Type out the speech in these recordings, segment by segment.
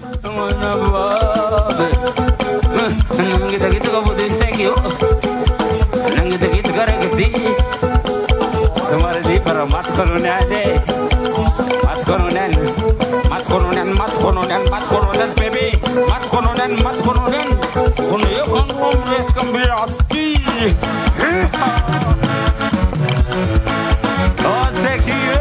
Mana babe, nang kita kabutin sekio, nang kita kare kiti, semua di para mat kolonial deh, mat kolonial, baby, mat kolonial, unih kamu mes kambiaski, oh sekio.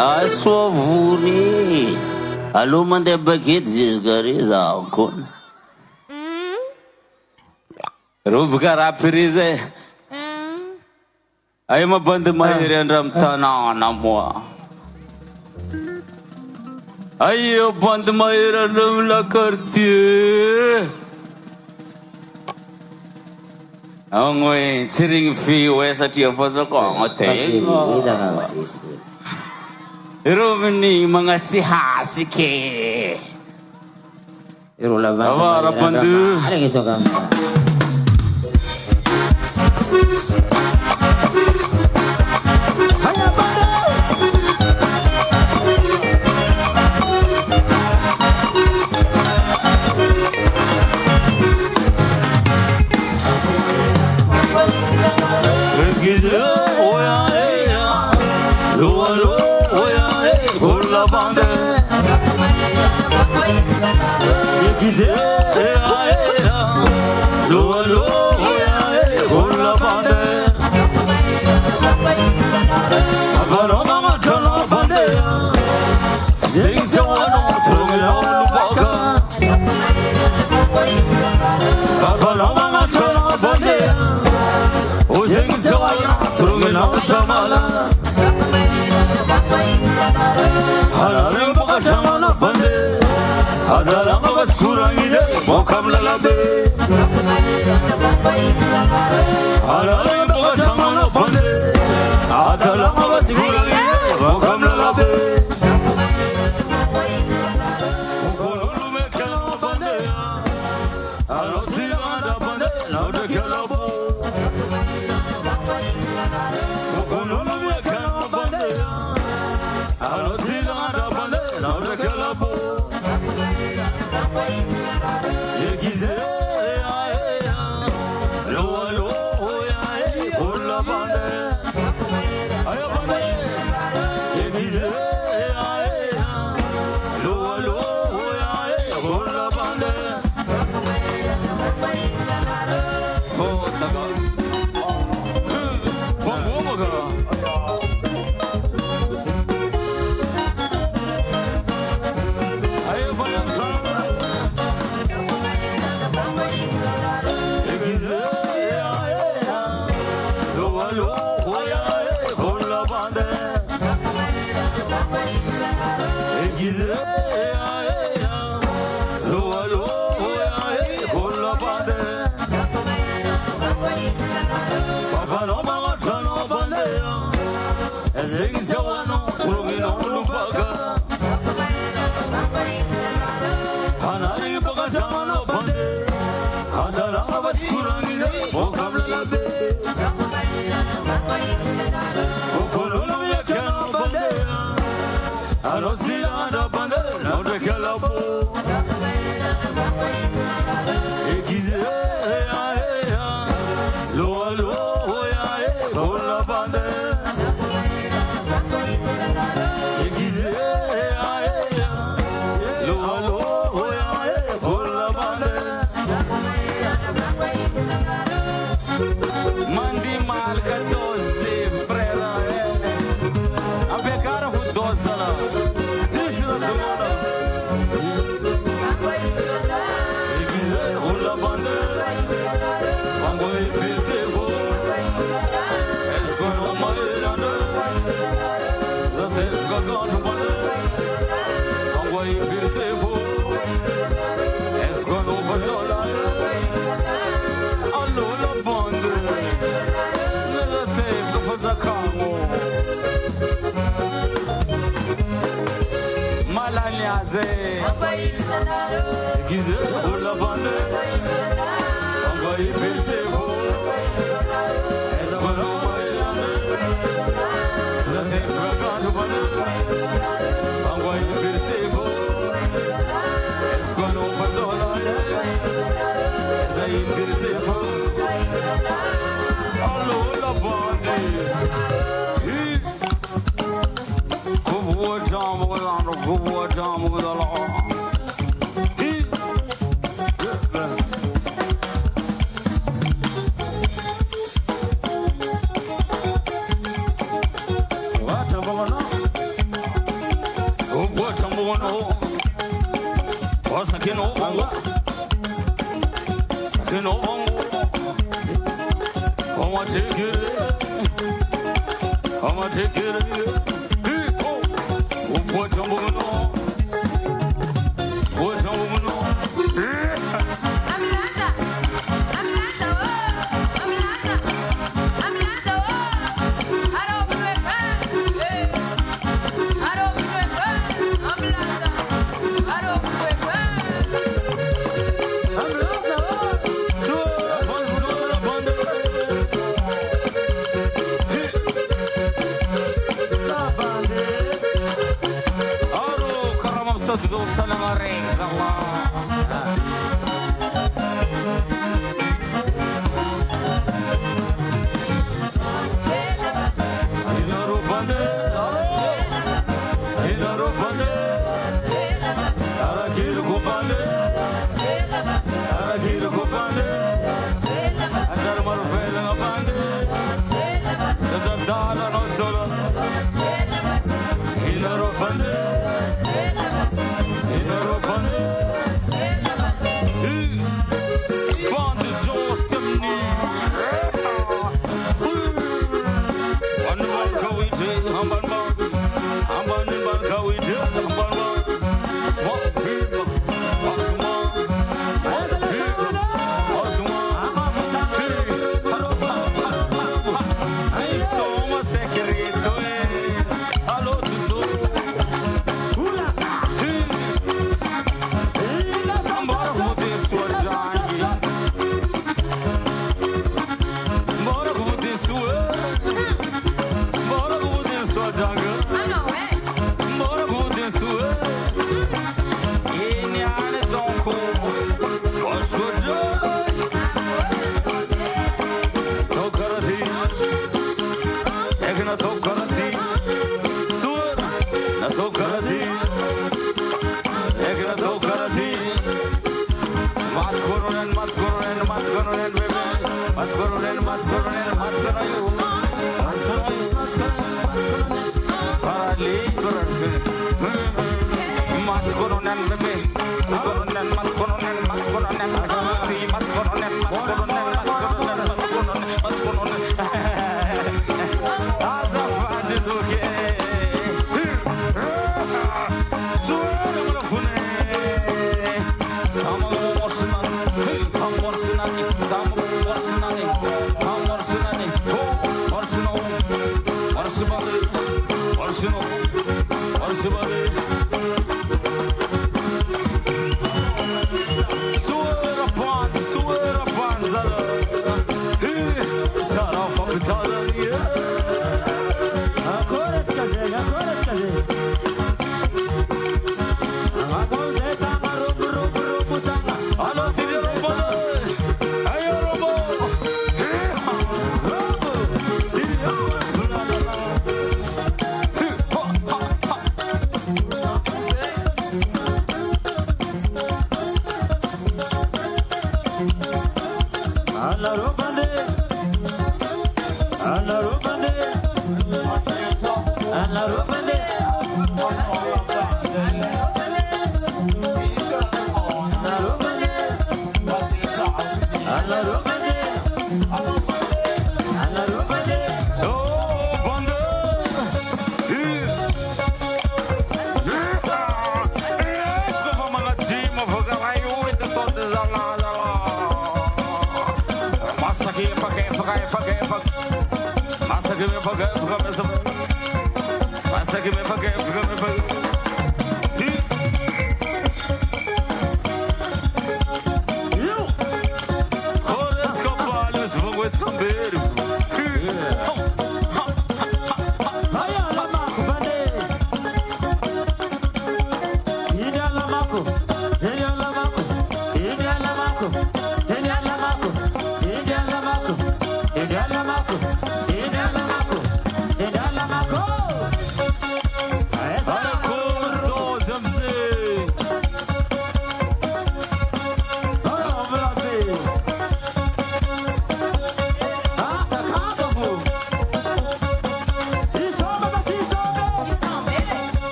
Aswavuni, aluman de bakit jisgari zaukun. Rubgar apirize. Ay maband mahiran ram tana namwa. Ayo band mahiran ram la karti. Angoi sering fi wesa tiap fasa ko ngote. Romani mga sihasike. Awara bandu. jamano bande adala abaskurani bokamla labe okololo yakana bande alosila da bande naude kelabo ekize ya lo ya ola bande ekize ya lo ya ola bande mandi malka doze frera ape cara fu dozala sisla domanda ekize ola bande vango epistefo escono mairana zate gagan bande vango epistefo escono fajola allo la bande zate gafazakamo malaliaze ekize ola bande vango epistefo escono mairana zate gagan bande vango epistefo escono fajola zay epistefo allo la bande kubo jamu gano kubo jamu galo what ambono kubo jamu gano osakino bongo sakino bongo I'ma take it. What I'm moving on. What I'm moving on.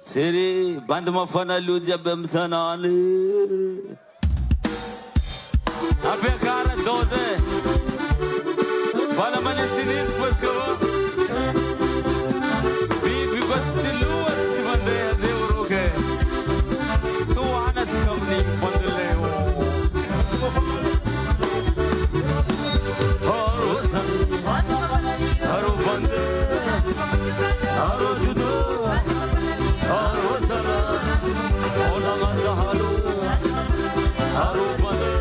Siri band mafana luja bemtanani. Ape cara 12. Fala mane sinis pues kabo. Bibi bas siluat si bande azeu ke. Tu ana skamni fadle ho. Haru bande. Haru judo. Haru sala. Ola manda haru. Haru bande.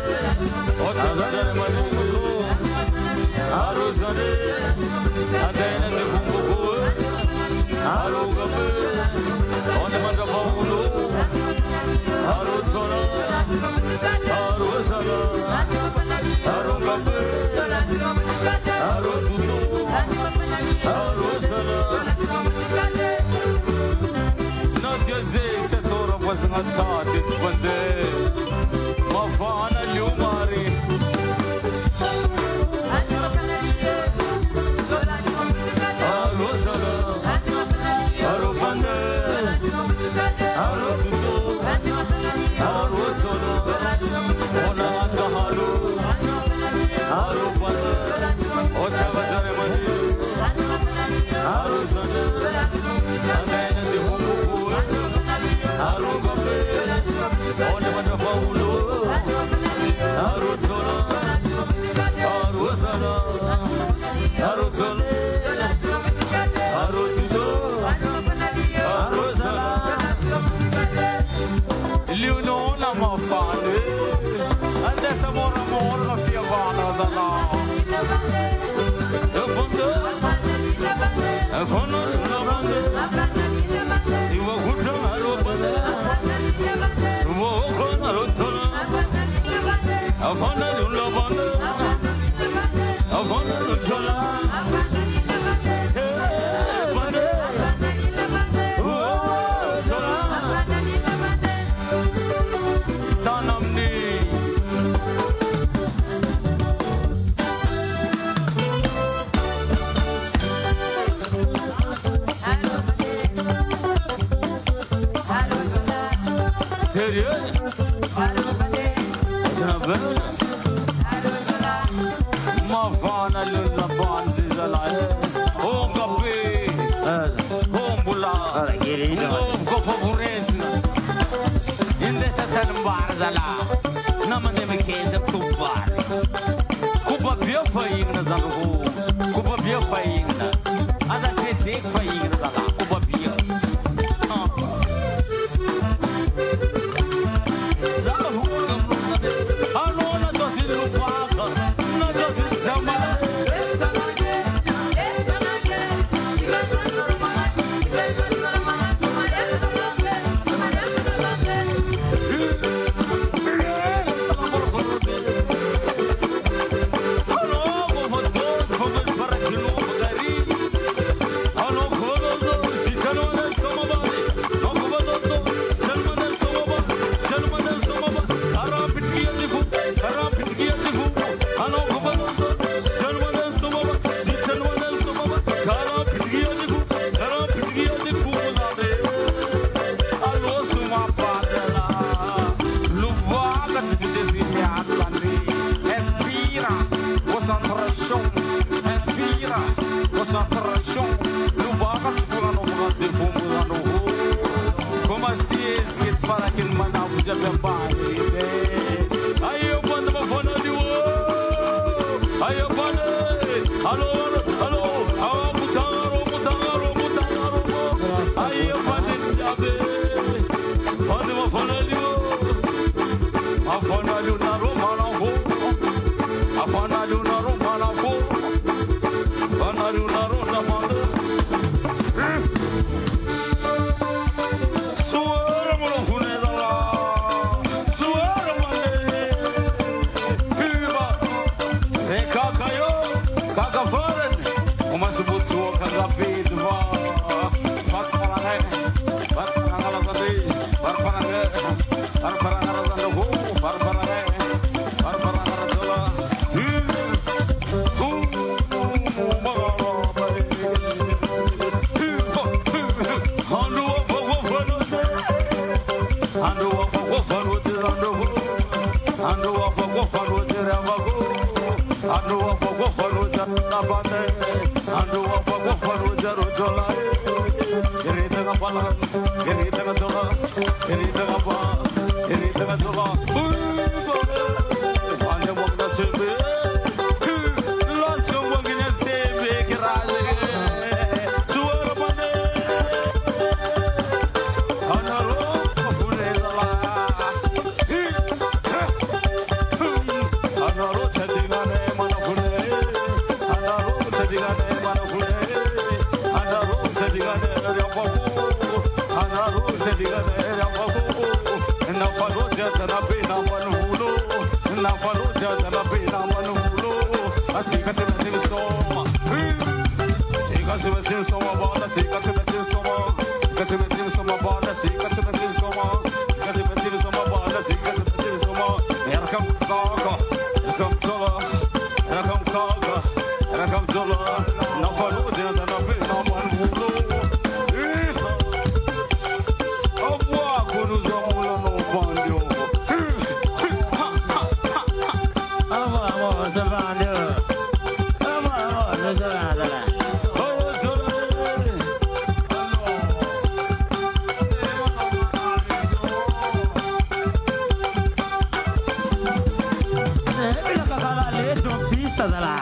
azala.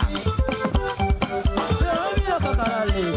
Mira kakarali.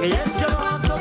Yes,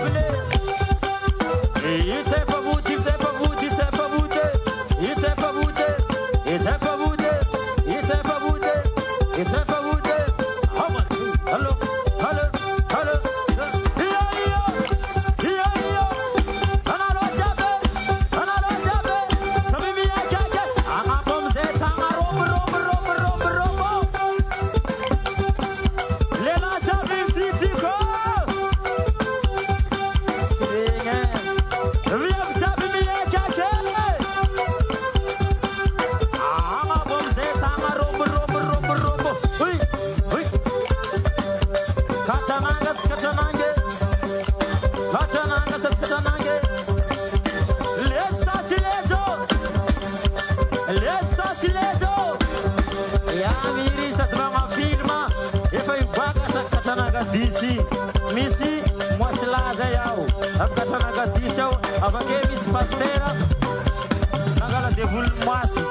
Avake misy pastera nangala devoly masy.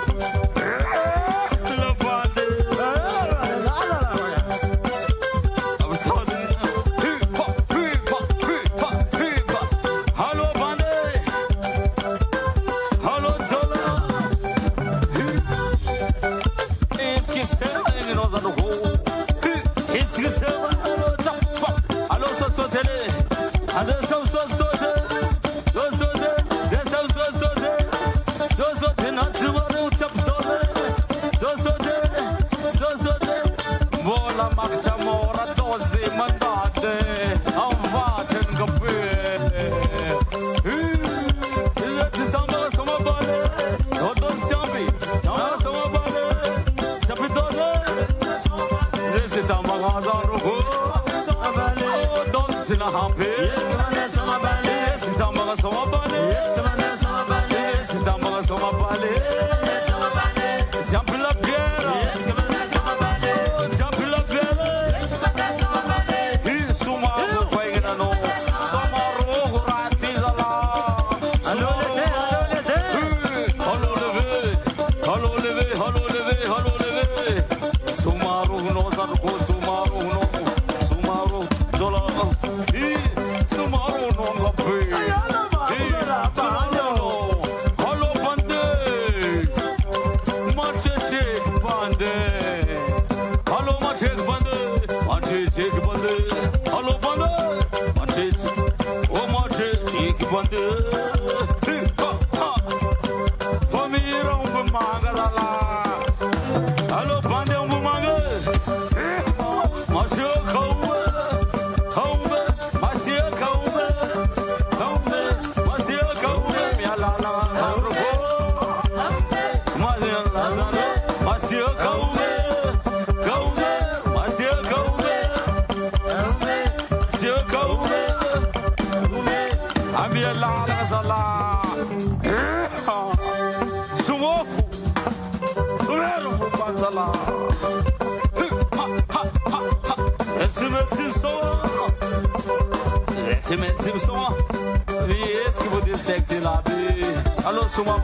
Alô, suma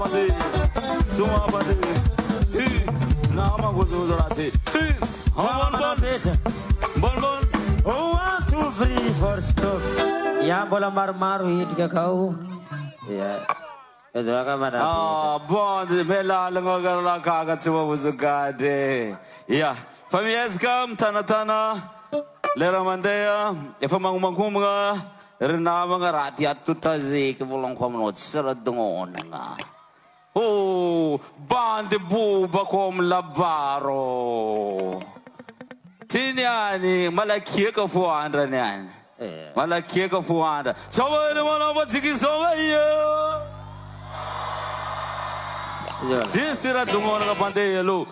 bande, nama gozorate, bon. 1, 2, 3, 4 stop. Ya bola marmaru hit ka kau. Ya. Itu akan mana? Bon, bela lengogar la kagat semua buzugade. Ya, families kam tanah lera mandaya, efamang mangkumga. Renama nga rakyat tu tazi kebolong komnot serat dengon nga. Oh, bande buba kom labaro. Tinyani malaki ka fuanda niyan. Malaki ka fuanda. Sawa ni mana batiki sawa iyo. Si serat dengon nga bande yelo.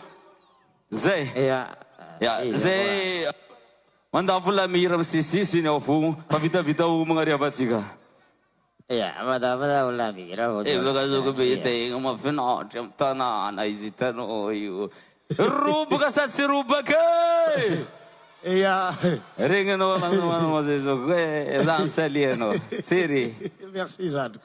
Zay. Ya, zay. Manda pula miram sisi ofu pavita mga riabatsiga. Ya, mada pula miram. Bagazo ko bete ngoma fina tana naizita no yo. Ruba kasat si ruba ke. Ya. Ringen no lang mo zezo ke zam salieno. Siri. Merci Zad.